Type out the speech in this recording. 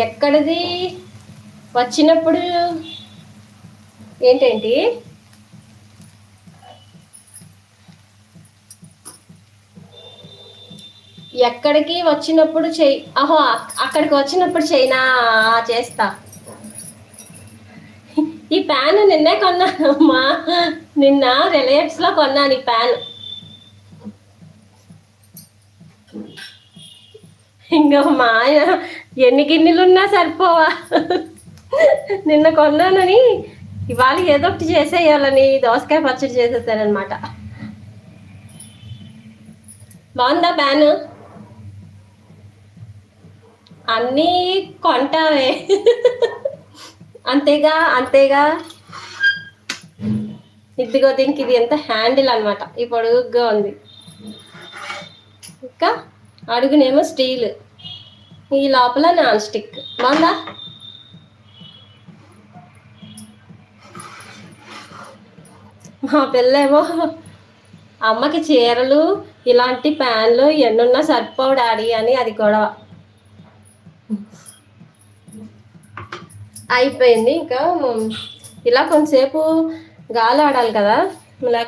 ఎక్కడిది వచ్చినప్పుడు ఏంటేంటి ఎక్కడికి వచ్చినప్పుడు చెయ్యి. అహో, అక్కడికి వచ్చినప్పుడు చెయ్యినా చేస్తా. ఈ ప్యాన్ నిన్నే కొన్నాను అమ్మా, నిన్న రిలయన్స్లో కొన్నాను ఈ ప్యాన్. ఇంకా మా ఆయన ఎన్ని గిన్నెలు ఉన్నా సరిపోవా, నిన్న కొన్నానని ఇవాళ ఏదో ఒకటి చేసేయాలని దోసకాయ పచ్చడి చేసేసానమాట. బాగుందా ప్యాన్? అన్నీ కొంటావే. అంతేగా అంతేగా. ఇదిగో దీనికి ఇది ఎంత హ్యాండిల్ అనమాట, ఈ పొడుగుగా ఉంది. ఇంకా అడుగునేమో స్టీల్, ఈ లోపల నాన్ స్టిక్. బాగుందా? మా పిల్లేమో అమ్మకి చీరలు ఇలాంటి ప్యాన్లు ఎన్నున్నా సరిపోవు డాడీ అని అది గొడవ. అయిపోయింది. ఇంకా ఇలా కొంతసేపు గాలి ఆడాలి కదా,